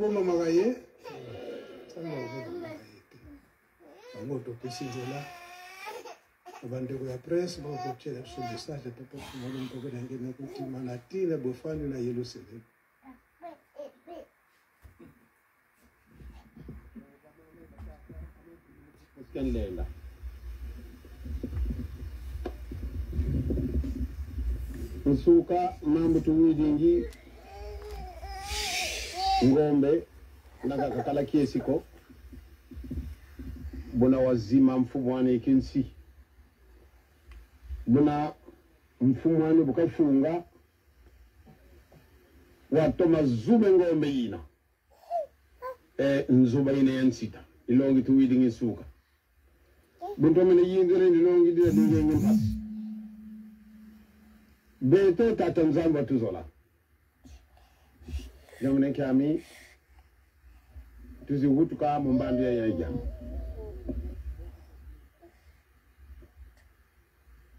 Mama gaye, sana mama gaye. Ngo to pesinzola. Abande ko ya presse, ba ko tshela so message papa ko mo nto ko dange na ko ti manatina bofani na yelo sele. Scanlela. Nsuka mambo tuwidingi ngombe nakakakala kiesiko bona wazima mfumo wane ikinsi bona mfumo wane bukafunga watoma zube ngombe yina nzuba ine yansita ilongi tuwidingi nsuka bunto mene yindire ilongi dira dingengi mpasi beto tata nzamba tuzola jamane kami tuzi hutuka mumbandi ya jam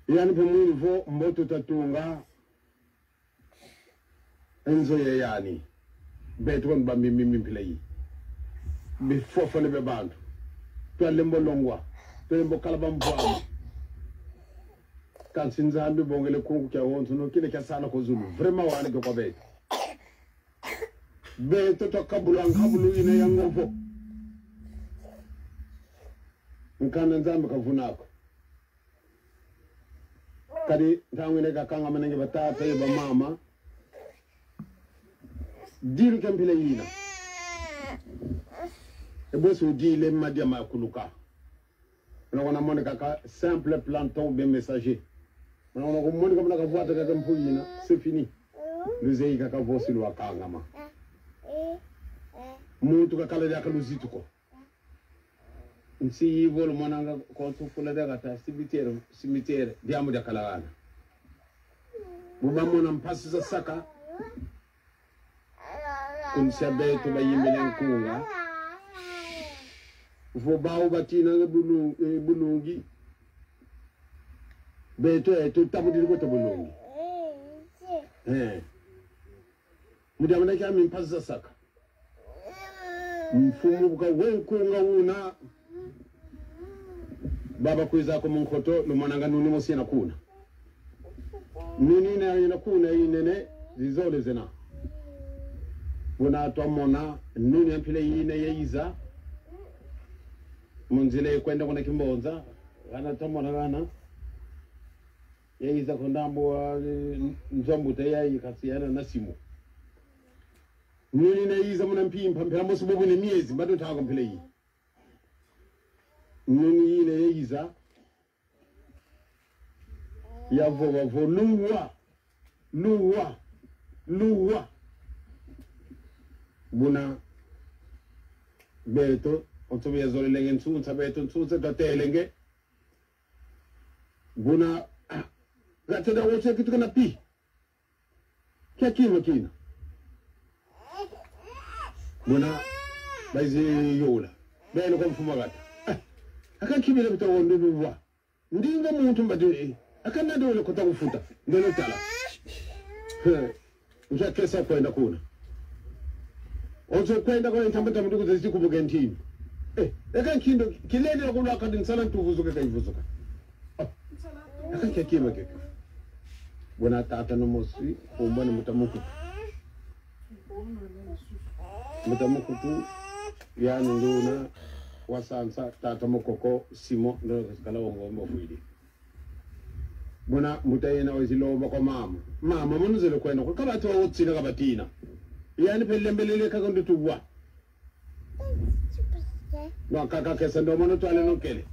yani pe mwini vo mboto tatunga enzo ya yani beto kon ba mimi play bi fofo le be bandu to lembo longwa to lembo kalaba mbwa kan sinzambi bongele kungu kya wontu no kile kya sala ko zulu vraiment wani ko be beto to kabulu ine yangofo nkana nzambi kavunako kadi tangwene kakanga manenge batata yeba mama diru kempile yina ebosu dile madia makuluka on a monné kaka simple planton bien messager on a monné comme la kavoata kaka mpuyina c'est fini luzei kaka vosi lwakanga ma muntu kakala ya kaluzituko nsi yivolo monanga ko tukula daga ta cimetière diamu da kalana mumamona mpasi za saka kunsabe to bayimbele nkunga vo bawo batina bulungi beto to tabudiri ko tabulungi mudamana kama mpasi za saka mfumu buka wenkunga una baba kuiza ko munkoto lumonanga nuni mosina kuna nuni na ina kuna inene zizole zena bona tomona nuni ampile ine yeiza munzile kwenda kuna kimbonza ana tomona gana yeiza kondambo nzombu tayi kasiana na simu nuni na yiza muna mpimpa mpela mosu bobu ne miezi bado tawa mpele yi nuni yine yiza ya vo luwa buna beto onto ya zole lengen tsunsa beto tsunsa dotelenge buna gatada wote kitu kana pi kya kina buna baizi yola bene ko mfumagata akakibira bitawondo duwa ndinga muntu mbade akana dole ko takufuta ndelo tala uja kesa kwenda kuna ozo kwenda kwa ntambata mduku zisi kubuga ntini akankindo kilende ko la kadin sala tuvuzuka kaivuzuka akakekima keke buna tata no mosi ombana mutamukutu yani nduna wasansa tata mokoko simo ndo kala wongo fuidi bona mutayena wazilomba kwa mama munuzele kwenda ko kabati wa utsina kabatina yani pelembelele ka ndo tuwa no kaka kesa ndo mono twale no kele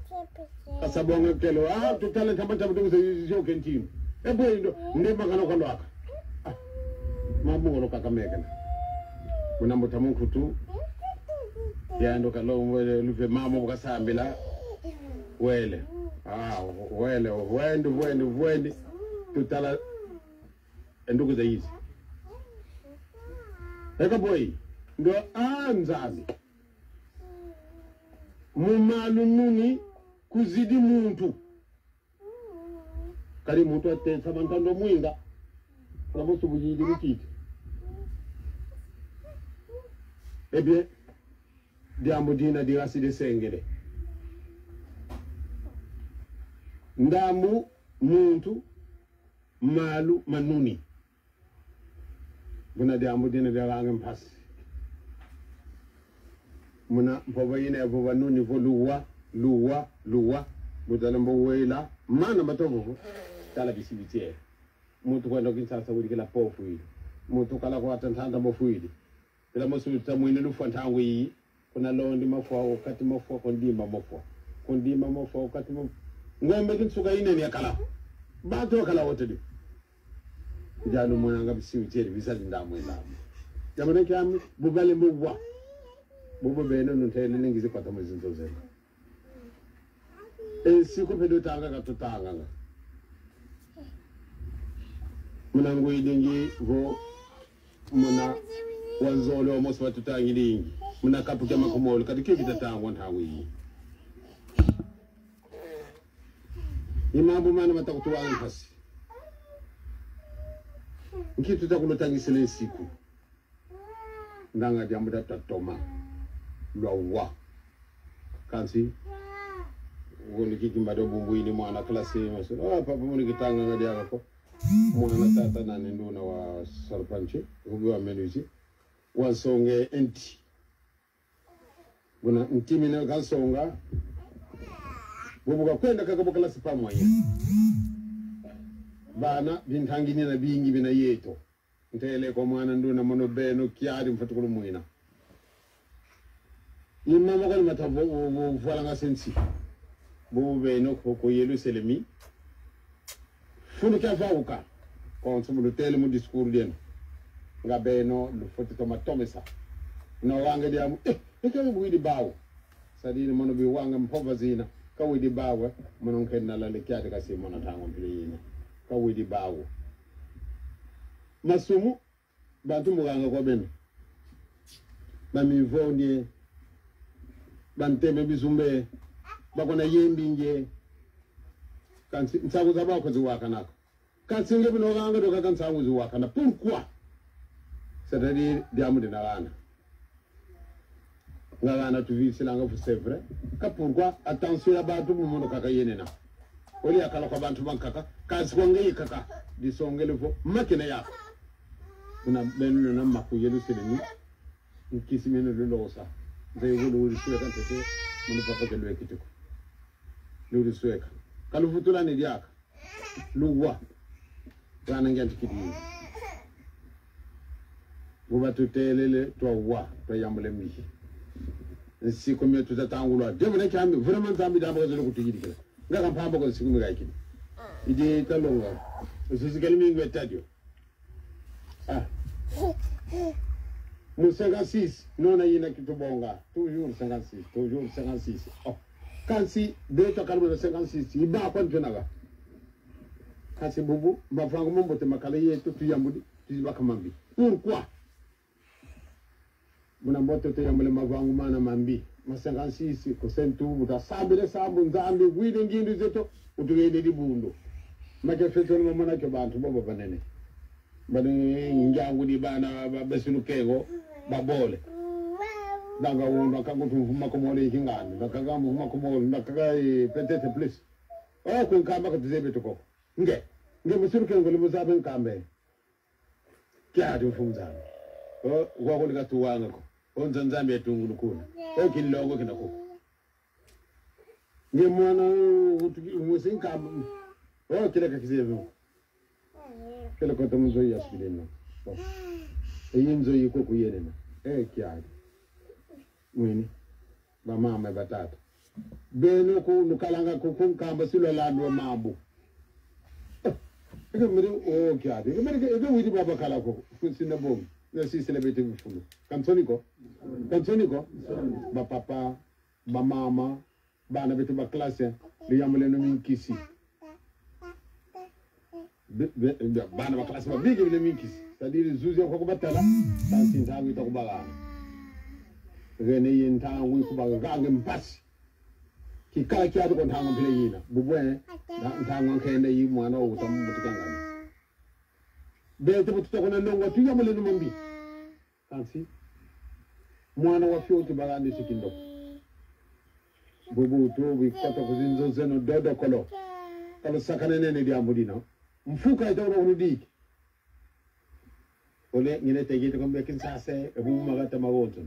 kasabonga kele tutale tambata mdugu zio kentimo boy ndo magano kwa lwaka mabugo kaka mekana kuna mutamukutu ya ndo kalo mwele lufe mama bukasambila wele wende tutala ndugu za hizi eka boy ndo anzazi mumalu nuni kuzidi muntu kali muntu atensa bantando mwinga na musu bujidi mukiti eh bien diambo dina di raside sengere ndamu muntu malu manuni buna diambo dina de rangam pas muna baba yine baba nuni fo luwa budalambo wela mana matobo tala bisibitiere mutu kwenda kinsasa wuli kila pofu hili mutu kala kwa tantanda mofu hili bila mosu tamwini lufu antangu hii kuna londi mafua wakati mafua kondima mafua wakati mafua ngombe kinsuka ine ni akala batu wakala wote di janu mwana bisibitiere bisali ndamu ilamu jamane kiami bubale mbubwa bubu beno nuntele ningizi kwa tamu zinzo zenu siku pedo tanga katutanga nga muna nguidingi vo muna wanzolo wa mosi watutangi lingi muna kapu kia makumolo katika kitatangwa ntawi imambu mana matakutuwanga mpasi nkitu takulotangisile siku ndanga jambu datatoma lwa kansi woni kikimbado bumbuini mwana klasi maso papa muni kitanga ngadi yako mwana tata nani nduna wa sarpanchi ubiwa menuisi wasonge enti buna ntimina kasonga bubuka kwenda kakabuka klasi pamoja bana bintangini na bingi bina yeto ntele ko mwana nduna mono beno kiari mfatukulu muina imma mo matavo vola nga sensi bube no ko yelu selemi funu ka fauka kon sumu do tele mu discours den nga beno lu foti to matomesa no wanga diamu ka bu di bawo sadini mono bi wanga mpova zina ka wi di bawo mono kenna la le kyade ka si mono tango plina ka wi di bawo masumu bantu muganga ko beno bami vonie banteme bizumbe bakona yembinge kansi nsabu zaba ko ziwaka nako kansi ngebe no ganga do kan nsabu ziwaka na pourquoi c'est-à-dire diamu de nagana ngana tu vis silanga fu c'est vrai ka pourquoi attention la batu mu mono kaka yenena oli akala ko bantu bankaka kansi ko ngai kaka di songele fo makina ya una benu na makku yelu seleni nkisi meno de losa zai wulu suweka tete munu papa ke lwe kitiko lulu suweka kalu futula ni diaka luwa wana nganti kidi buba tutelele to wa to yambule mi si ko metu tatangulwa demo ne kambi vraiment zambi da ba zo ko tigi dikela ngaka pamba ko siku mi ga kidi ide talonga sisi kalmi ngwe tadio Mu 56 non ayina kitubonga toujours 56 oh kansi beto kalbo 56 iba kwa ntunaga kasi bubu mafango mombote makale yetu tuyambudi tuzibaka mambi pourquoi muna mbote to yambule mafango mana mambi ma 56 ko sentu buta sabile sabu nzambi gwide ngindu zeto utugende dibundo make feto no mona ke bantu bobo banene bani njangu di bana besulu kego babole daga wonda kango tufuma ko mole kingani dakaga mu ko mole dakaga peut-être plus ko kamba ko tuzebe to ko nge besulu kego le muzabe kambe kya do funza wa ko lika tuwanga ko onza nzambe tungulu kuna kilongo kinako nge mwana musinka kile kakizebe kile ko tumuzo yasilena eyinzo yiko kuyenena kyali mwini ba mama batata beno ko nukalanga ko kunkamba silo landwa mabu miri kyali miri widi baba kala ko sina bom na si celebrity mfulu kansoniko ba papa ba mama bana betu ba classe liyamule no minkisi bana ba classe ba bigi le minkisi c'est-à-dire zuzi ko batala tan tintangu to ko baga rene yin tangu ko baga gange mpasi ki kala ki adu ko tangu bile yina bubwe tangu kende yi mwana o tam mutikanga be to to ko na ndongo tu yamule no mombi kansi mwana wa fyoti bagandi sikindo bubu to bi kota ko zinzo zeno dodo kolo kala sakane nene di amudina mfuka ita ro dik ole ngine tegite ko be kin sase e bubu magata magonto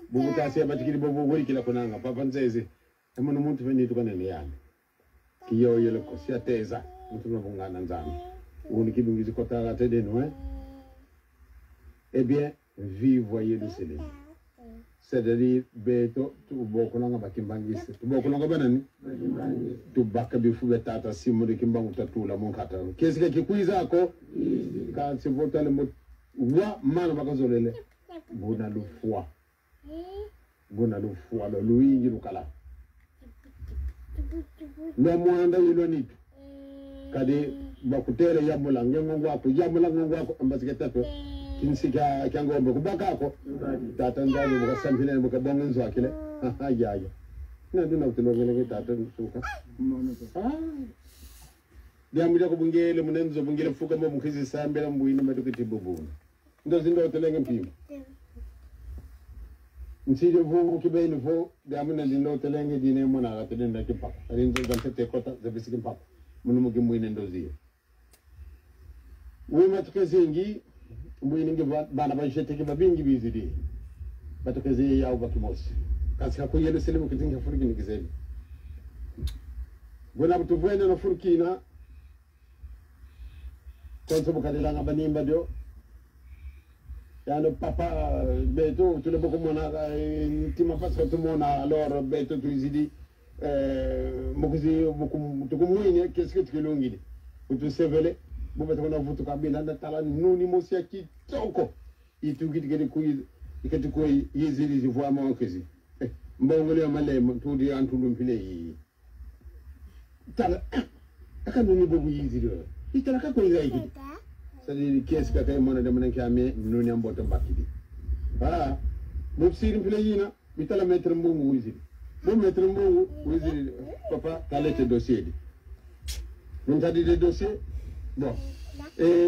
bubu tase batikiri bubu wori kila kunanga papa nzeze e mono muntu vendi to kanene yani kiyo yele ko sia teza muntu no bungana nzana uni kibungizi kota ga tede no eh bien vivoyer le soleil c'est-à-dire beto tu bokolanga bakimbangise tu bokolanga banani tu bakabi fube tata simo de kimbangu tatula mon kata qu'est-ce que kikuiza ko quand c'est votre le mot wa mana bakazolele bona le foi lo luingi lukala no mwanda yilonitu kadi bakutere yamula ngengo wako ambasiketato kinsika kyangombe kubakako tata nzalo bukasampile bukabonga nzo akile ya na ndina utilongele tata suka ndiamulya kubungele munenzo bungele fuka mo mukhizi sambela mbuyina matukiti bubuna ndo zindo telenge mpimo nsije vuvu kibeni vo ndiamuna ndindo telenge dine mona ga tedenda kipa rinzo dantete kota zabisiki papa munumu kimwine ndoziye wima tukezingi mbuyingi bana banshete babingi bizidi batukeze yawo bakimosi kasi hakuyele selimu kitinga furiki nikizeli bona butuvwene na furikina konso bukadilanga banimba dio yano papa beto tule boko mona tima paska tumona alors beto tuizidi mokuzi tukumwine keske tukilungili utusevele buba tukona vutu kabila nda tala nuni mosia kitoko itugiti kedi kuyi ikati koyi yezili zivwa mankezi mbongole ya malema tudi antulu mpile yi tala aka nuni bobu yezili itala ka koyi zaidi sadi keska kay mona de mona kame nuni amboto bakidi mufsiri mpile yina bitala metre mbungu yezili bo metre mbungu yezili papa kalete dossier di montadi de dossier bon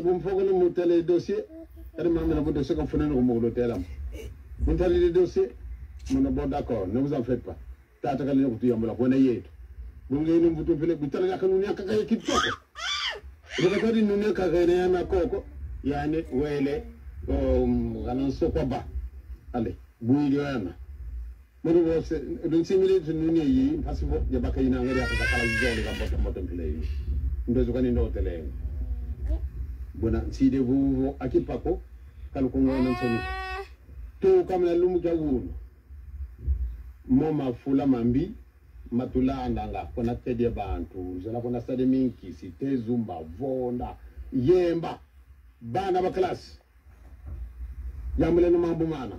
bon faut que nous monte les dossiers et même le dossier qu'on fait nous mon telam monte les dossiers mon bon d'accord ne vous en faites pas tata kali ko tuyamula ko na yeto bon ngay ñu butu fele bitala yakka ñu yakka kay ki toko do ko di ñu nekka kay na na koko yani wele ganan soko ba ale buyi do yana mo do se do simile ñu ne yi parce que ya bakay na ngari yakka kala joli ga boto fele yi ndo zo kani ndo tele bona side vuvo akipako kalukungona nsoni to kamna lumu kya wulu moma fula mambi matula andanga kona tede bantu zala kona stade minki site zumba vonda yemba bana ba class yamule no mambo mana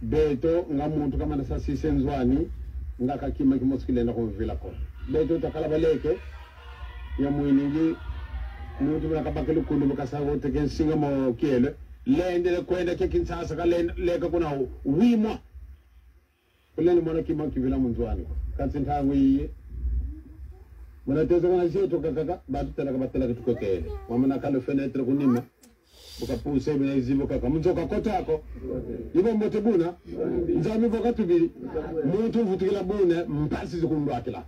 beto ngamuntu kama na sasi senzwani ngaka kima kimoskile na ko vila ko beto takala baleke ya muiningi muntu nakabakele kundu bakasawo teken singa mo kele lende le kwenda ke kinsasa ka leka kuna wimwa kuleni mwana kima kivila munzwani kansi ntangu yiye mwana tezo kana sio to kaka batu tela ka batela tukotele wamana kale fenetre kunima bukapuse bina izibo kaka munzoka kotako ibo mbote buna nzami boka tubiri muntu vutikila bune mpasi zikundu akila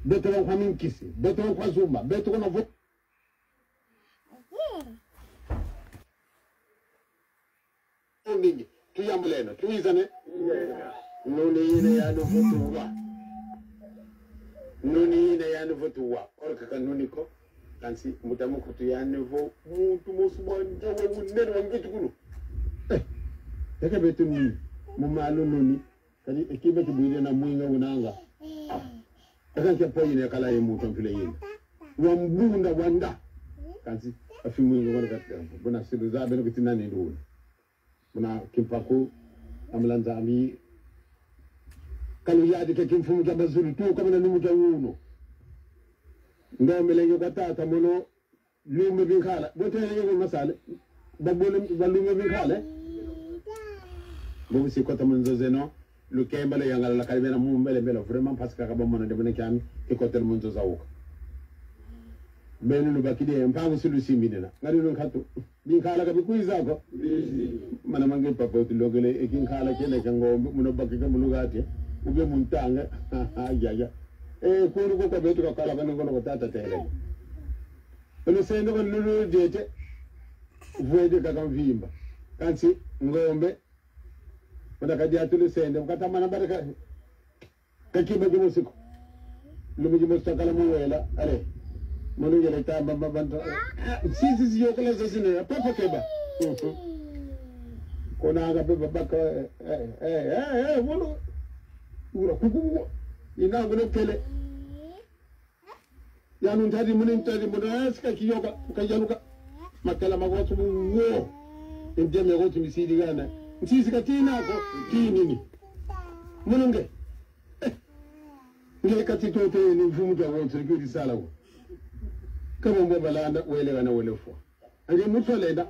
beto kwa minkisi beto kwa zumba beto kuna vo ndingi tuyambuleno tuyizane nuni ine ya nuvotuwa orka kanuni ko kansi mutamuko tuyanivo muntu musubanja wa unene wangitukulu yake beto nuni mumalu nuni kadi ekibe kibwile na mwinga unanga akanke poyine kala ye muto mpile yini wambunda wanda kansi afimu ngona katempo bona sidu zabe no kitinani nduna bona kimpako amlanza ami kalu yadi ke kimfumu ka bazuri tu kama na numu ka uno ndo melenge kwa tata mono lume binkala bote yego masale babole balume binkala bo si kota munzo zeno lu kembale yangala la kalbena mu mbele mbele vraiment parce que ka ba mona de bone kami ke kotel munzo zawuka Menu lubakide mpango sulu simbinena. Ngari nunkhatu. Binkhala ka bikuiza ko. Mana mange papa utilogele ekinkhala kene kangombe munobakika mulugati. Ube muntanga. Ya. Kuru ko kwa betu kakala kana ngono ko tata tele. Ono sendo ko lulu dete. Vuede kakamvimba. Kansi ngombe. Wana kadia tulu sendo kata mana baraka. Kakiba jimusiko. Lumu jimusakala muwela. Ale. Manu yele ta bamba banta. Si yokala sasine papa keba. Kona aga beba baka wono. Ura kuku. Ina ngono kele. Yanu ntadi muno aska kiyoka kajaluka. Makala magwatu wo. Ndeme gotu misidi gana. Ntisi katina ko kinini. Mununge. Ngeke katitote ni mfumu ta wotu kudi sala wo. Kama mbo balanda wele wana wele fo. Anje mutwa leda.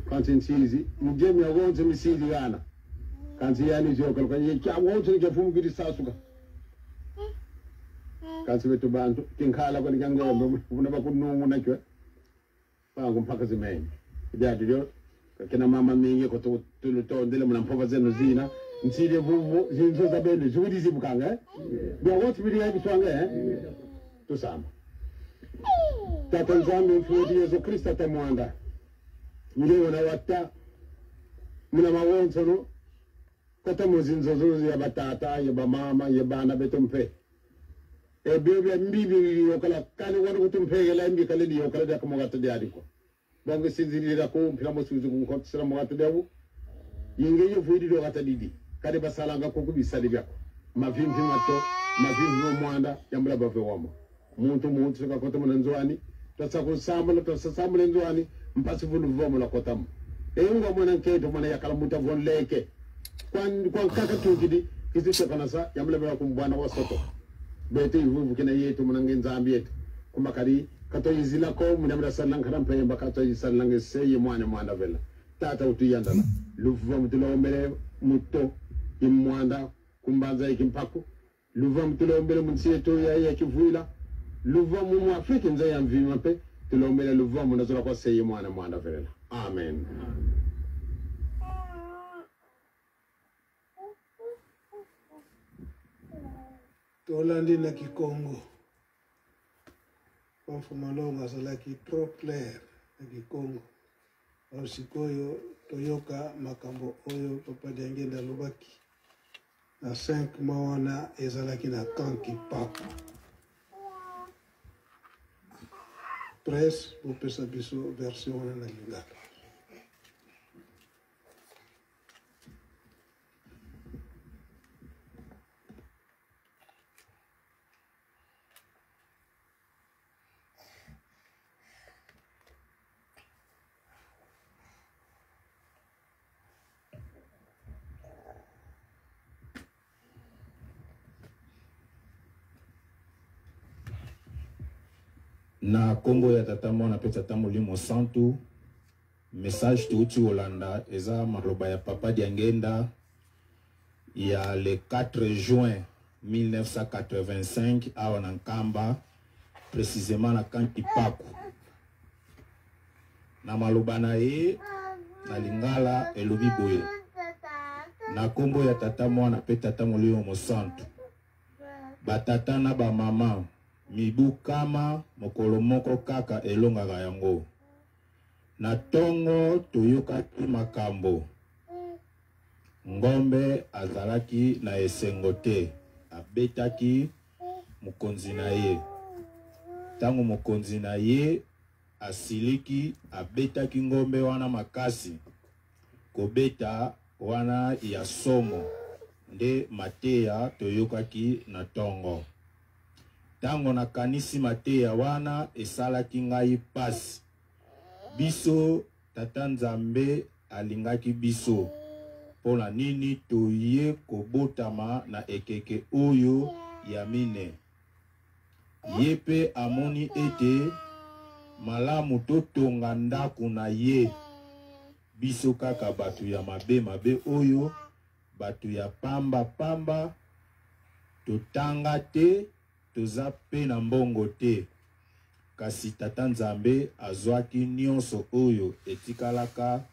Kanti ntizi mjemi ya wotu misidi gana. Kanti yani jokal kanye kya wotu ni mfumu kudi sasuka. Kanti wetu bantu kinkhala kwa ngangombe unaba kunungu nakwe. Pangu mpaka zimeni. Jadi yo kina mama mingi ko to ndele mnampova zenu zina. Nsile vuvu zinzo za bende zudi zibukanga bya wotu bili ya bitwanga tusama tata nzambi mfuudi Yesu Kristo tamwanga mlio na wata muna mawonsono kota muzinzo zuzi ya batata ya bamama ya bana betumpe bebe mbibi yokala kali wanu kutumpe gela mbi kale di yokala da kamo gata diadi ko bongo sinziri da ko mpila mo suzu ko tsira mo gata dewu yinge yo fuudi do gata didi kade basalanga ko kubisali byako mavimvi mato mavimvi no mwanda yambula bave wamo muntu sika kota mwanzwani tasa kusambula nzwani mpasi vulu vomo la kotamu ngo mwana nketo mwana yakala muta von leke kwa kaka tukidi kizisha kanasa yambula bave kumbwana wasoto bete ivuvu kina yetu mwana ngenzambi yetu kumakari kato yizila ko mwana salanga rampe mbakato yisalanga seye mwana vela tata utuyandala luvuva mutulomele muto imwanda kumbanza ikimpaku luva mtulombele msieto ya kivuila luva mu Afrika nza ya mvima pe tulombele luva munazora kwa seye mwana vela amen Tolandi na Kikongo Mfumalonga sala ki trop clair na Kikongo Osikoyo toyoka makambo oyo papa Diangenda lobaki na 5 mawana ezalaki na kanki papa presse opesa biso version wana na lingala na Congo ya tata mwana pe tata molimo santu message tuuti Holanda eza maloba ya papa Diangenda ya le 4 juin 1985 awa na Nkamba précisément na Kanki Paku na maloba na ye na lingala elobi boye na Congo ya tata mwana pe tata molimo santu batata na ba mama mibu kama mokolo moko kaka elongaka yango na tongo toyokaki makambo ngombe azalaki na esengo te abetaki mokonzi na ye tango mokonzi na ye asiliki abetaki ngombe wana makasi kobeta wana ya somo nde mateya toyokaki na tongo tango na kanisi mateya wana esalaki ngai pasi biso tata Nzambe alingaki biso pona nini toye kobotama na ekeke oyo ya mine ye pe amoni ete malamu totonga ndako na ye biso kaka batu ya mabe oyo batu ya pamba totanga te toza pe na mbongo te, kasi tata nzambe azwaki nyonso oyo etikalaka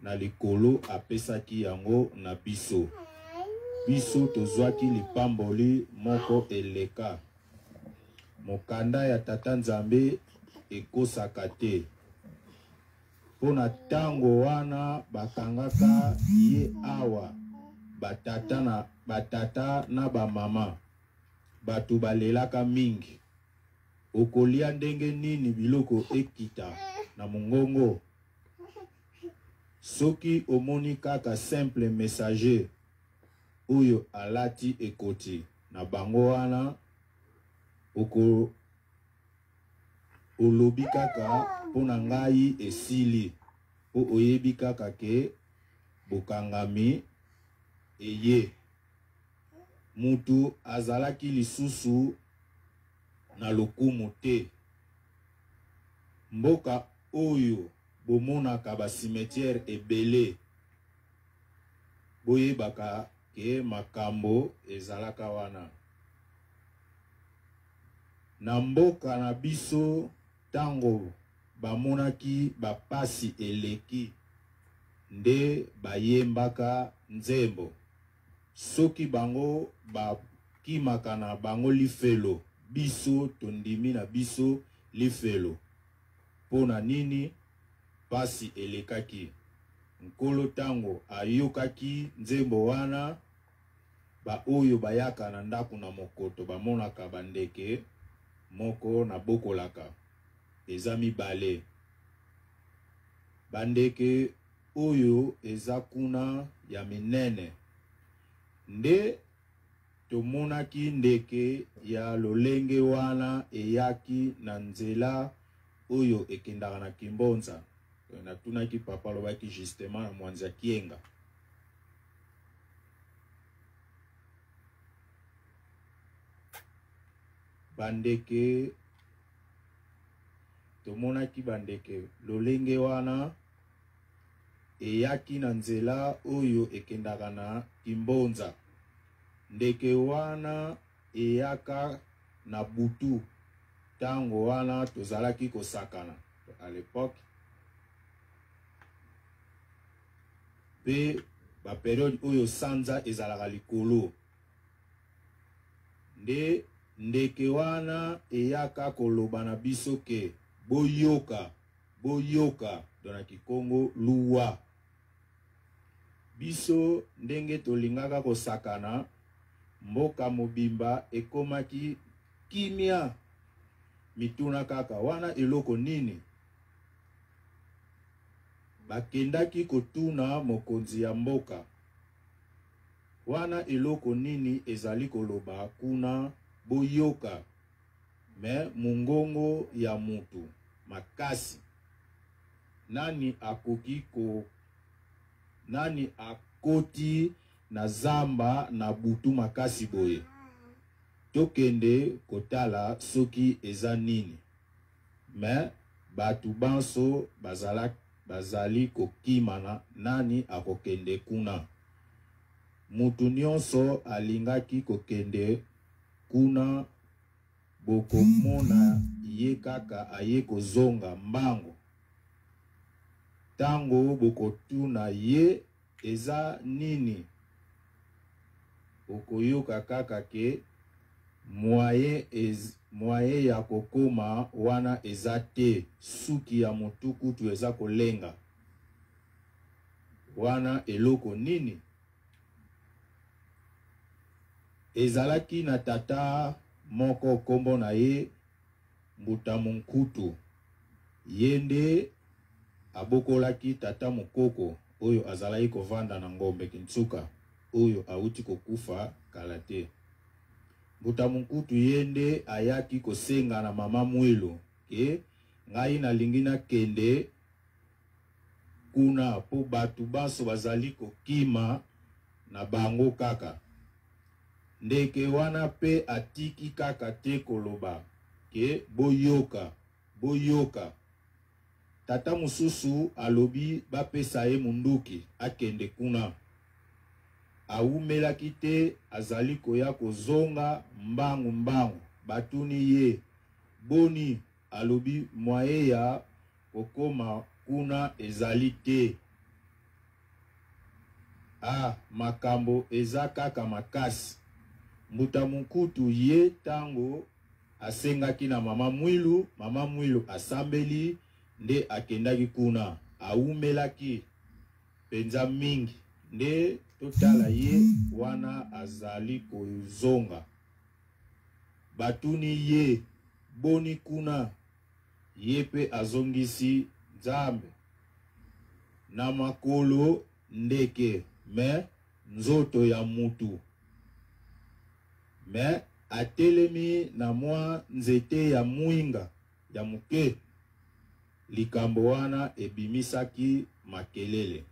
na likolo apesaki yango na biso. Biso tozwaki lipamboli moko eleka. Mokanda ya tata nzambe ekosaka te. Pona tango wana bakangaka ye awa batata na bamama batu balelaka mingi. Okolia ndenge nini biloko ekita na mongongo? Soki omoni kaka simple messager oyo alati ekoti na bango wana, olobi kaka pona ngai esili, po oyebi kaka ke bokangami eye. Mutu azalaki lisusu na lokumu te. Mboka oyo bomonaka ba cimetière ebele, boyebaka ke makambo ezalaka wana. Na mboka na biso tango bamonaki bapasi eleki, nde bayembaka nzembo. Soki bango bakimaka na bango lifelo, biso tondimi na biso lifelo. Pona nini? Pasi elekaki. Nkolo tango ayokaki nzembo wana, ba oyo bayaka na ndaku na mokoto bamonaka bandeke moko na bokolaka. Eza mibale. Bandeke oyo eza kuna ya minene. Nde tomonaki ndeke ya lolenge wana eyaki na nzela oyo ekendaka na Kimbonza. Natunaki papa lobaki justement na mwanza Kienga. Bandeke, tomonaki bandeke lolenge wana eyaki na nzela oyo ekendaka na Kimbonza. Ndeke wana eyaka na butu tango wana tozalaki kosakana à l'époque. Pe ba période oyo sanza ezalaka likolo. Nde ndeke wana eyaka koloba na biso ke boyoka dona Kikongo luwa. Biso ndenge tolingaka kosakana, mboka mobimba ekomaki kimia. Mituna kaka wana eloko nini? Bakendaki kotuna mokonzi ya mboka, wana eloko nini ezali koloba kuna boyoka. Me mungongo ya mutu makasi, nani akoti na zamba na butu makasi boye? Tokende kotala soki eza nini. Me batu banso bazali kokimana nani akokende kuna. Mutu nyonso alingaki kokende kuna, bokomona ye kaka aye kozonga mbango. Tango bokotuna ye eza nini, bokoyoka kaka ke moyen ya kokoma wana eza te. Suki ya mutuku tu eza kolenga. Wana eloko nini? Ezalaki na tata moko kombo na ye Mbuta Munkutu. Yende abokolaki tata mokoko oyo azalaki kovanda na ngombe Kintsuka oyo auti kokufa kala te. Mbuta Munkutu yende ayaki kosenga na mama Mwelo ke ngai nalingi nakende kuna po batu baso bazali kokima na bango kaka. Ndeke wana pe atiki kaka te koloba ke boyoka. Tata mususu alobi bapesa ye munduki akende kuna. Aumelaki te, azali koya kozonga mbangu. batuni ye boni alobi moye ya kokoma kuna ezali te. Makambo eza kaka makasi. Mbuta mukutu ye tango asengaki na mama mwilu asambeli nde akendaki kuna aumelaki penza mingi nde totala ye wana azali kozonga. Batuni ye boni kuna ye pe azongisi Nzambe na makolo ndeke me nzoto ya mutu. Me atelemi na mwa nzete ya mwinga ya muke. Likambo wana ebimisaki makelele.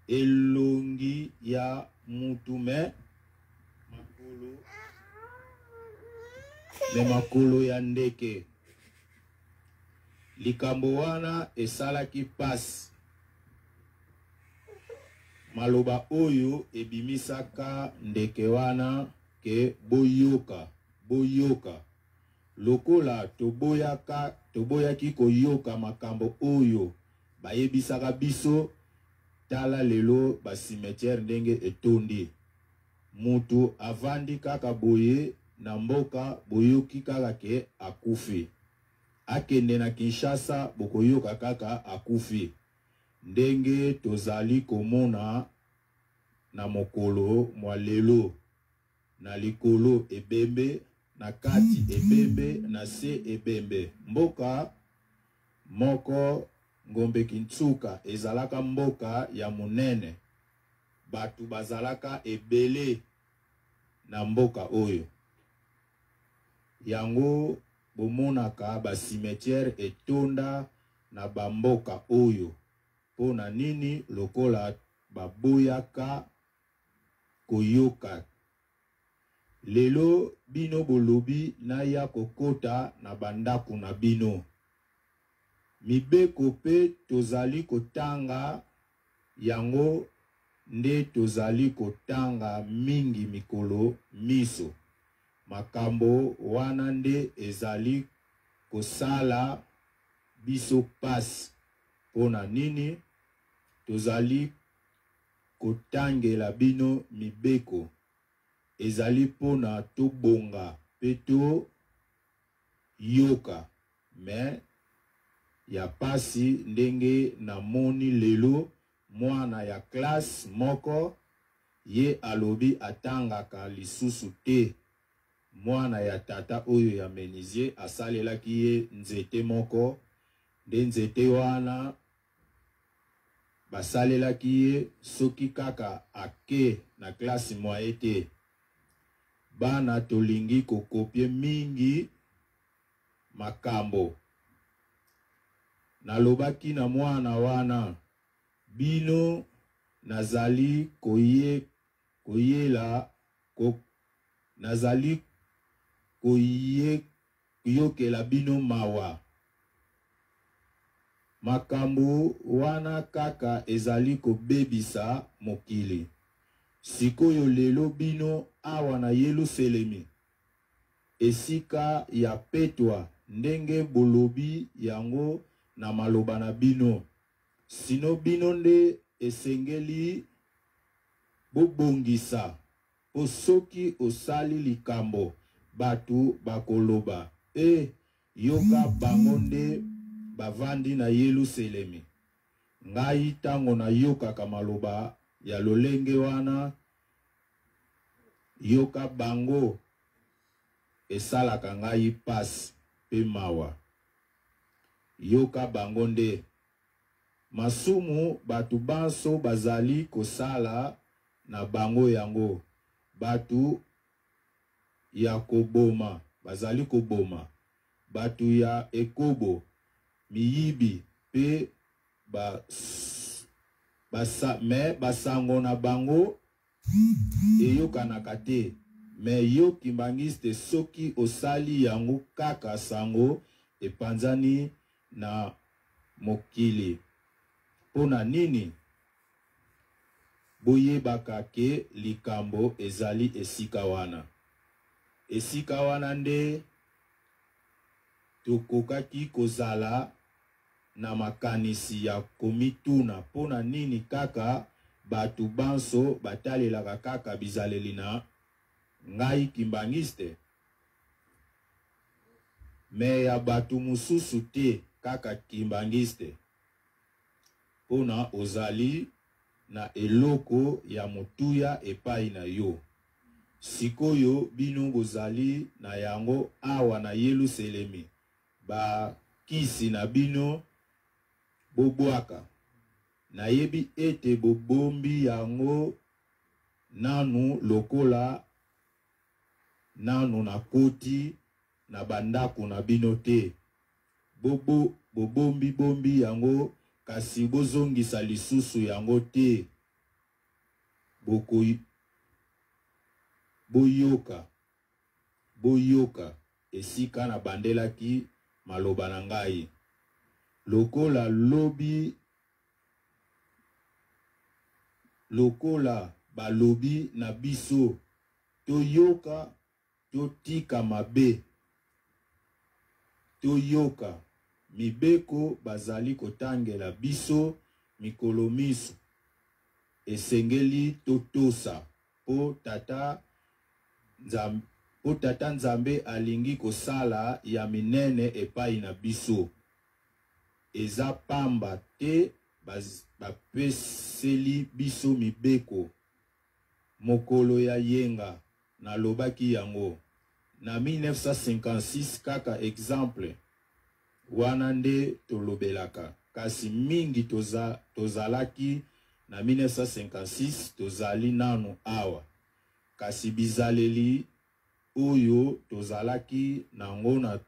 Elongi ya mutu me makolo ya ndeke. Likambo wana esalaki pasi. Maloba oyo ebimisaka ndeke wana ke boyoka. Lokola toboyaki koyoka makambo oyo bayebisaka biso, tala lelo basimetiere ndenge etondi. Mutu avandi kaka boye na mboka boyoki kaka ke akufi. Akende na Kinshasa bokoyoka kaka akufi. Ndenge tozali komona na mokolo mwa lelo, na likolo ebembe, na kati ebembe, na se ebembe. Mboka moko Ngombe Kintsuka ezalaka mboka ya munene. Batu bazalaka ebele na mboka oyo. Yango bomonaka basimetiere etonda na bamboka oyo. Pona nini? Lokola baboyaka koyoka. Lelo bino bolobi na ya kokota na bandaku na bino. Mibeko pe tozali kotanga yango nde tozali kotanga mingi mikolo miso. Makambo wana nde ezali kosala biso pasi. Pona nini? Tozali kotangela bino mibeko. Ezali pona tobonga pe to yoka. Me ya pasi ndenge na moni lelo mwana ya classe moko ye alobi atangaka lisusu te. Mwana ya tata oyo ya menizie asalelaki ye nzete moko. Nde nzete wana basalelaki ye soki kaka ake na klasi moye te. Bana tolingi kokopie mingi makambo. Nalobaki na mwana wana, bino nazali nazali kuyokela bino mawa. Makambo wana kaka ezali kobebisa mokili. Sikoyo lelo bino awa na Yelusalemi, esika ya petwa ndenge bolobi yango na maloba na bino. Sino bino nde esengeli bobongisa. Osoki osali likambo batu bakoloba, yoka bango nde bavandi na Yelusalemi. Ngai tango na yoka kamaloba ya lolenge wana, yoka bango esalaka ngai pasi pe mawa. Yoka bango nde masumu batu banso bazali kosala na bango yango. Batu ya koboma bazali koboma. Batu ya ekobo miyibi pe basango na bango eyokanaka te. Me yo kimbangiste soki osali yango kaka sango epanzani na mokili. Pona nini? Boyebaka ke likambo ezali esika wana. esika wana nde tokokaki kozala na makanisi ya komituna mpona nini kaka batu banso batalelaka kaka bizaleli na ngai Kimbangiste me ya batu mususu te kaka Kimbangiste mpona ozali na eloko ya motuya epai na yo. Sikoyo bino bozali na yango awa na Yelusalemi, ba kisi na bino bobwaka. Nayebi ete bobombi yango nanu lokola nanu na koti na bandaku na bino te. Bobombi yango kasi bozongisa lisusu yango te. Boyoka esika na bandelaki maloba na ngai. Lokola balobi na biso toyoka totika mabe. Toyoka mibeko bazali kotangela biso mikolo miso. Esengeli totosa po tata Nzambe alingi kosala ya minene epai na biso. Eza pamba te bapeseli biso mibeko. Mokolo ya yenga nalobaki yango. Na 1956 kaka exemple wana nde tolobelaka. Kasi mingi tozalaki na 1956 tozali nanu awa. Kasi bizaleli oyo tozalaki nango na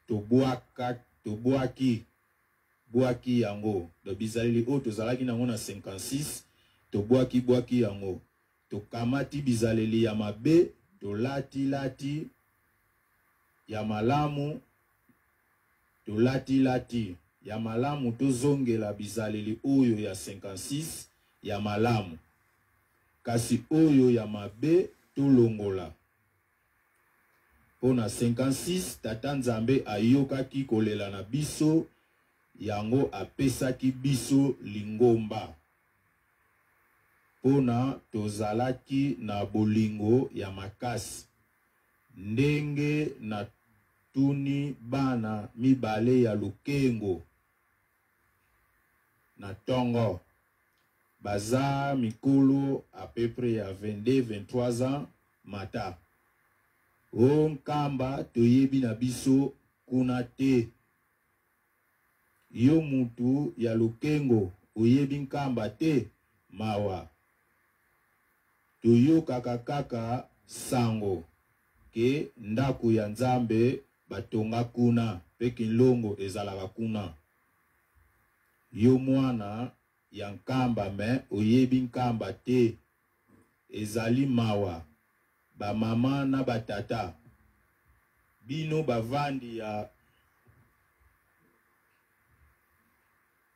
tobwaki yango. Do bizaleli oyo tozalaki nango na 56 tobwaki yango. Tokamati bizaleli ya mabe, tolati ya malamu, tolati ya malamu tozongela bizaleli oyo ya 56 ya malamu. Kasi oyo ya mabe tolongola. Pona 56 tata Nzambe ayokaki kolela na biso, yango apesaki biso lingomba. Pona tozalaki na bolingo ya makasi. Ndenge na tuni bana mibale ya lukengo na tongo. Baza mikolo à peu près ya 22-23 ans mata. O nkamba toyebi na biso kuna te. Yo mutu ya lukengo oyebi nkamba te mawa. Toyoka kaka sango ke ndaku ya Nzambe batonga kuna pe kilongo ezalaka kuna. Yo mwana ya nkamba me oyebi nkamba te. Ezali mawa. Ba mama na batata bino bavandi ya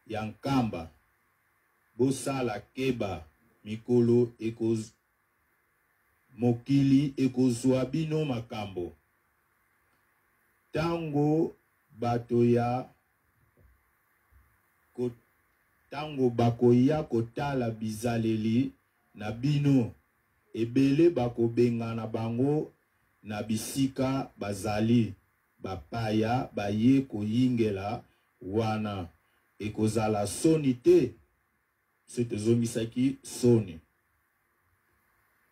nkamba bosala keba mikolo mokili ekozwa bino makambo. Tango bakoya kotala bizaleli na bino, ebele bakobengana bango na bisika bazali bapaya baye koyingela wana. Ekozala soni te. Setozongisaki soni.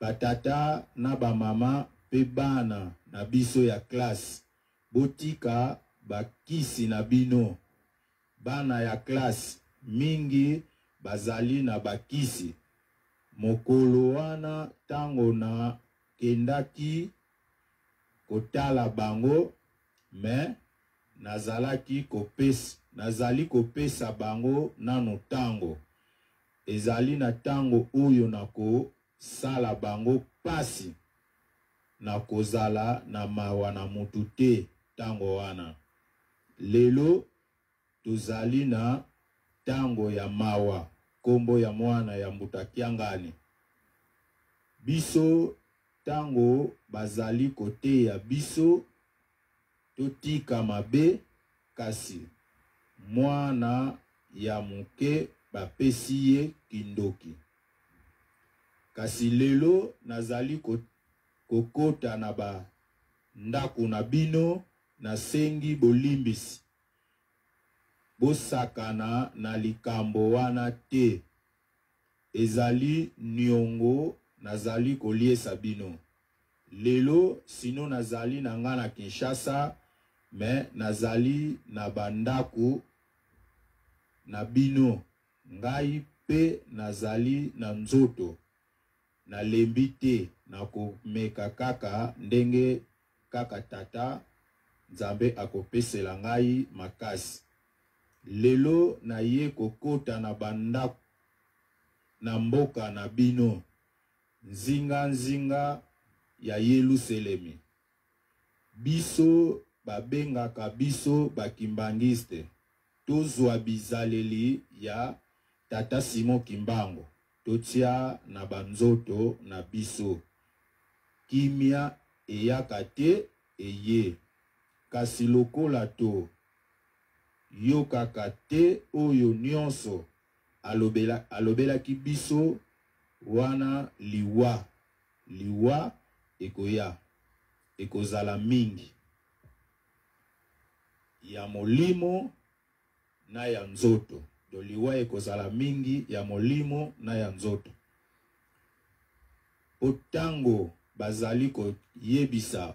Batata na bamama pe bana na biso ya klase botika bakisi na bino. Bana ya klase mingi bazali na bakisi. Mokolo wana tango na kendaki kotala bango me nazali kopesa bango nano tango. Ezali na tango oyo nako sala bango pasi na kozala na mawa na mutu te tango wana. Lelo tozali na tango ya mawa. Kombo ya mwana ya mbuta kiangani. Biso tango bazali kote ya biso totika mabe kasi mwana ya moke bapesi ye kindoki. Kasi lelo nazali kokota na ba ndako na bino nasengi bolimbisi. Bosakana na likambo wana te. Ezali niongo nazali koliesa bino. Lelo sino nazali na nga na Kinshasa, me nazali na bandako na bino. Ngai pe nazali na nzoto. Nalembi te nakomeka kaka ndenge kaka tata Nzambe akopesela ngai makasi. Lelo na ye kokota na bandako na mboka na bino nzinga ya Yerusalemi. Biso babengaka biso bakimbangiste. Tozwa bizaleli ya tata Simon Kimbango. Totia na banzoto na biso. Kimia eyaka te eye. Kasi lokola to yokaka te oyo nyonso alobelaki biso wana liwa ekoya ekozala mingi ya molimo na ya nzoto. Do liwa ekozala mingi ya molimo na ya nzoto. Otango bazali koyebisa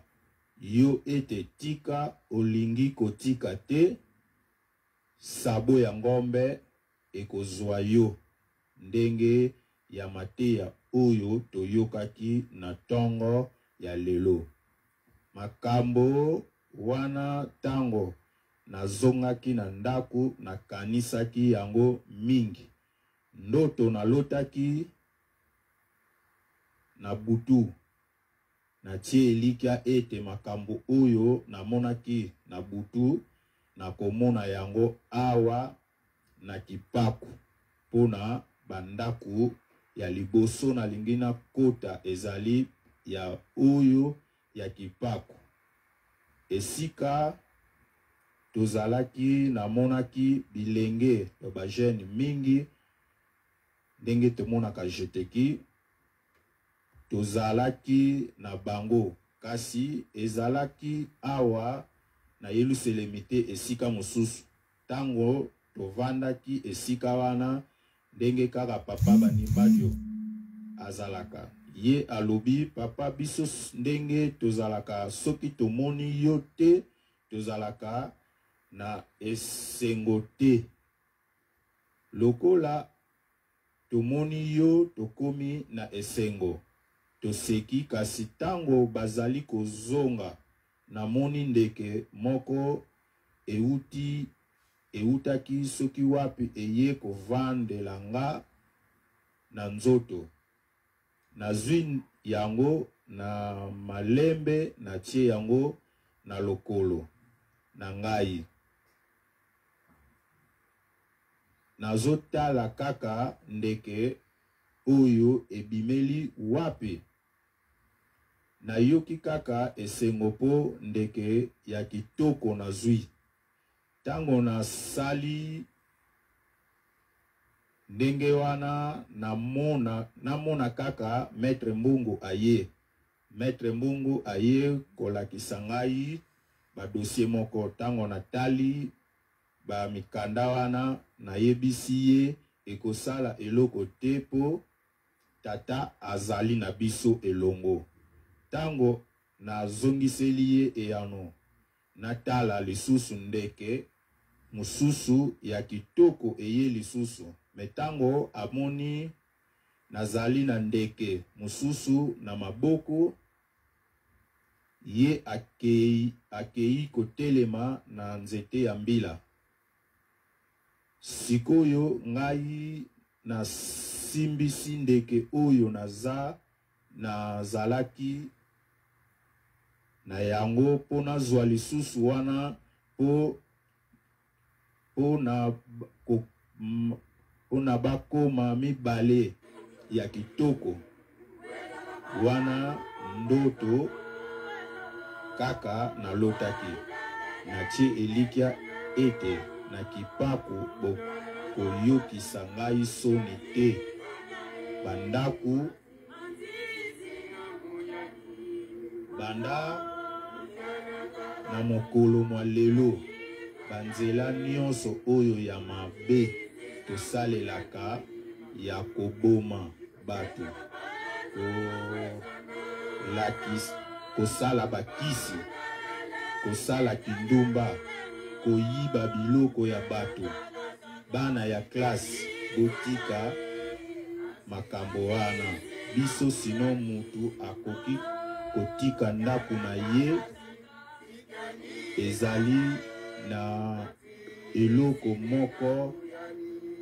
yo ete tika olingi kotika te, sabo ya ngombe ekozwa yo ndenge ya mateya oyo toyokaki na tongo ya lelo. Makambo wana tango nazongaki na ndako nakanisaki yango mingi. Ndoto nalotaki na butu natie elikia ete makambo oyo namonaki na butu nakomona yango awa na kipaku. Pona bandaku ya liboso nalingi na kota ezali ya oyo ya kipaku. Esika tozalaki namonaki bilenge ba jeune mingi ndenge tomonaka jeteki. Tozalaki na bango kasi ezalaki awa na Yerusalemi te esika mosusu. Tango tovandaki esika wana ndenge kaka papa banimbadio azalaka. Ye alobi papa biso ndenge tozalaka soki tomoni yo te tozalaka na esengo te. Lokola tomoni yo tokomi na esengo. Toseki kasi tango bazali kozonga namoni ndeke moko eutaki soki wapi eye kovandela nga na nzoto. Nazwi yango na malembe natie yango na lokolo na ngai. Nazotala kaka ndeke oyo ebimeli wapi. Nayoki kaka esengo po ndeke ya kitoko nazwi. Tango nasali ndenge wana namona kaka Maître Mbungu aye. Maître Mbungu aye kolakisa ngai ba dossier moko. Tango natali ba mikanda wana nayebisi ye ekosala eloko te po tata azali na biso elongo. Tango nazongiseli ye eyano natala lisusu ndeke mususu ya kitoko eye lisusu. Metango amoni nazali na ndeke mususu na maboko, ye akei kotelema na nzete ya mbila. Sikoyo ngai na simbisi ndeke oyo nazalaki na yango po nazwa lisusu wana po na bakoma mibale ya kitoko wana ndoto kaka na lotaki natie elikia ete na kipaku bokoyokisa ngai soni te bandaku banda na mokolo mwa lelo banzela nyonso oyo ya mabe tosalelaka ya koboma bato kosala bakisi kosala kindumba koyiba biloko ya bato bana ya klase botika makambo wana biso sino mutu akoki kotika ndako na ye ezali na eloko moko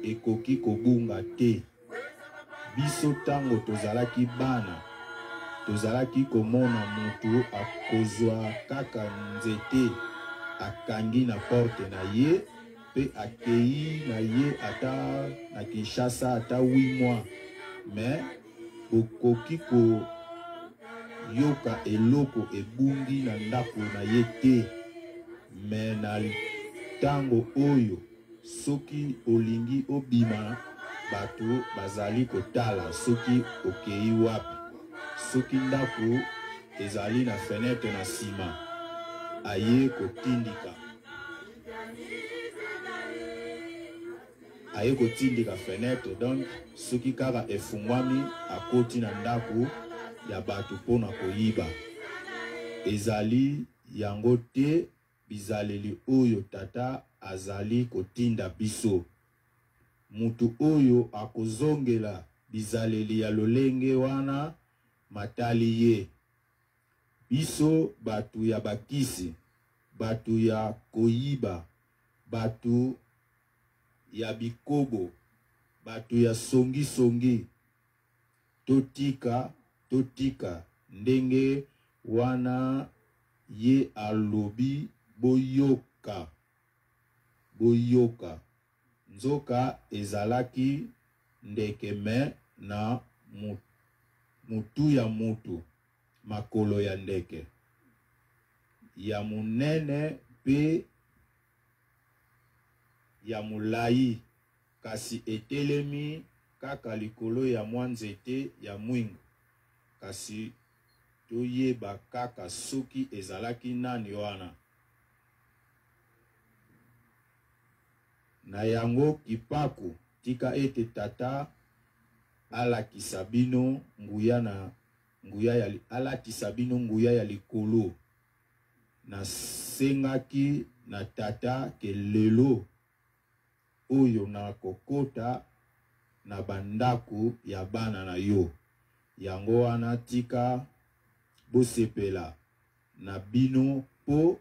ekoki kobunga te biso tango tozalaki bana tozalaki komona mutu akozwa kaka nzete akangi na porte na ye pe akei na ye ata na Kinshasa ata 8 mois mais okoki koyoka eloko ebungi na ndako na ye te mais na tango oyo soki olingi obima bato bazali kotala soki okei wapi soki ndako ezali na fenêtre na sima aye kotindika fenêtre donc soki kaka efungwami akoti na ndako ya bato mpona koyiba ezali yango te bizaleli oyo tata azali kotinda biso mutu oyo akozongela bizaleli ya lolenge wana matali ye biso batu ya bakisi batu ya koyiba batu ya bikobo batu ya songi totika ndenge wana ye alobi boyoka nzoka ezalaki ndeke me na mutu ya mutu makolo ya ndeke ya munene pe ya mulai kasi etelemi kaka likolo ya mwa nzete ya mwingu kasi toyeba kaka soki ezalaki nani wana na yango kipaku tika ete tata alakisa bino nguya ya likolo nasengaki na tata ke lelo oyo na kokota na bandako ya bana na yo yango wana tika bosepela na bino po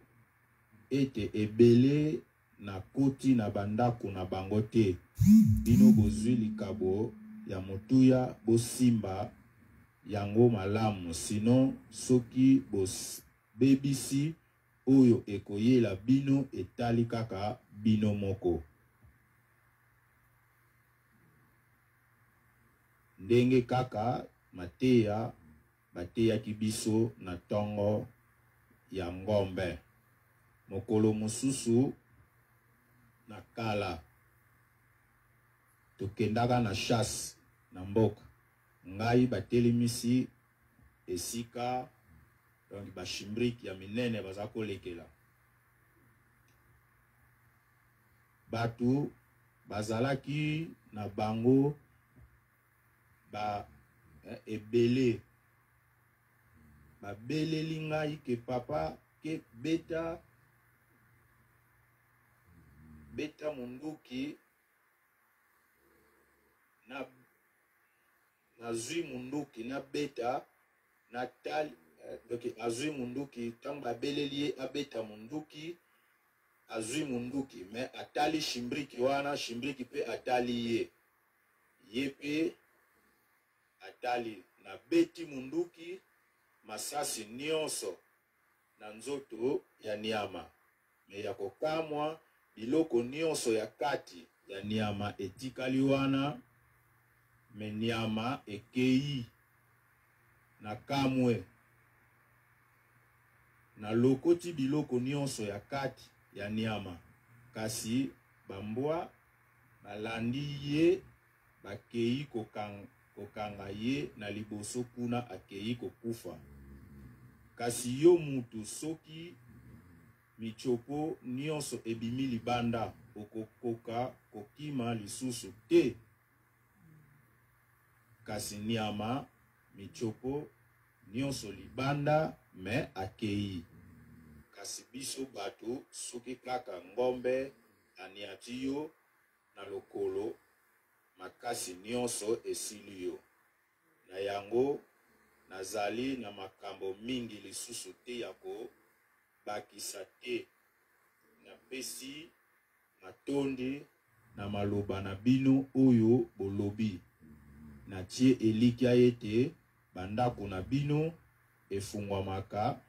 ete ebele na koti na bandako na bango te bino bozwi likabo ya motuya bosimba yango malamu sino soki bebisi oyo ekoyela bino etali kaka bino moko ndenge kaka mateya bateyaki biso na tongo ya ngombe mokolo mosusu na kala tokendaka na chasse na mboka ngai batelemisi esika donc bashimbriki ya minene baza kolekela batu bazalaki na bango ebele babeleli ngai ke papa ke beta munduki nazwi munduki na beta natali donc azwi munduki tango babeleli ye abeta munduki azwi munduki mais atali shimbriki wana shimbriki pe atali ye pe atali na beti munduki masasi nyonso na nzoto ya nyama me ya kokamwa biloko nyonso ya kati ya nyama etikali wana me nyama ekei na kamwe na lokoti biloko nyonso ya kati ya nyama, kasi bambwa balandi ye bakei kokanga ye na liboso kuna akei kokufa. Kasi yo mutu soki michopo nyonso ebimi libanda okokoka kokima lisusu te. Kasi nyama michopo nyonso libanda me akei. Kasi biso bato soki kaka ngombe aniati yo na lokolo, makasi nyonso esili yo. Na yango nazali na makambo mingi lisusu te yako bakisa te. Napesi matondi na maloba na bino oyo bolobi. Na tie elikia ete bandako na bino efungwamaka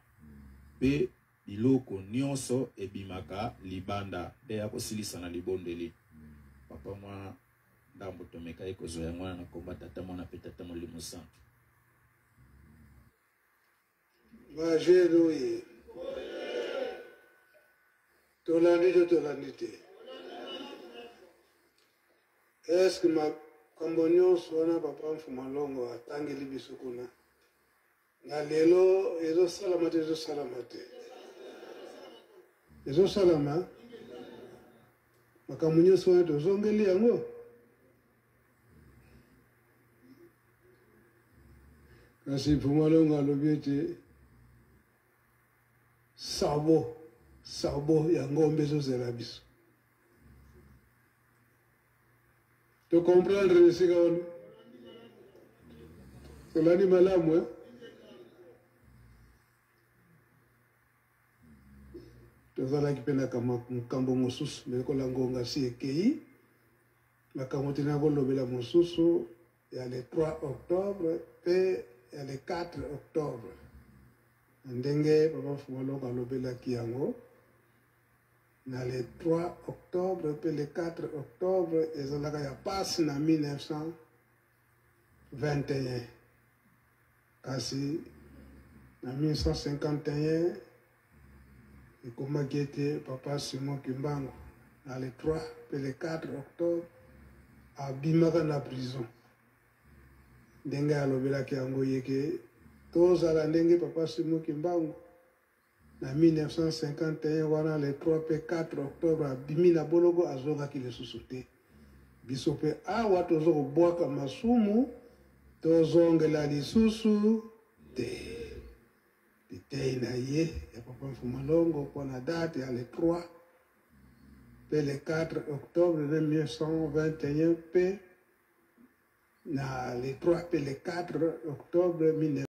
pe biloko nyonso ebimaka libanda. Nde ya kosilisa na libondeli. Papa mwana ndambo tomeka ekozwa ya mwana na komba tata mwana pe tata molimo santo. Vajeruye. Tolandi te. Est-ce que ma kambonyo sona papa mfumalongo atangeli biso kuna? Na lelo ezo salamate. Ezo salama. Makamunyo sona tozongeli yango. Kasi mfumalongo alobi ete sabo ya ngombe ezozela biso. To comprendre esika wana? Tolandi malamu, eh? Tozalaki mpe na makambo mosusu mekola ngonga si ekei. Makambo tina kolobela mosusu ya le 3 octobre pe ya le 4 octobre. Ndenge papa Fumalongo alobelaki yango na le 3 octobre pe le 4 octobre ezalaka ya pasi na 1921. Kasi na 1951 ekomaki ete papa Simon Kimbangu na le 3 pe le 4 octobre abimaka na prison. Ndenge alobelaki yango yeke tozala ndenge papa Simon Kimbangu na 1951 wana le 3 pe 4 octobre abimi na boloko azokaki lisusu te. Biso pe awa tozo kobwaka masumu tozongela lisusu te. Litei na ye ya papa Mfumalongo mpona date ya le 3 pe le 4 octobre 1921 pe na le 3 pe le 4 octobre 1921.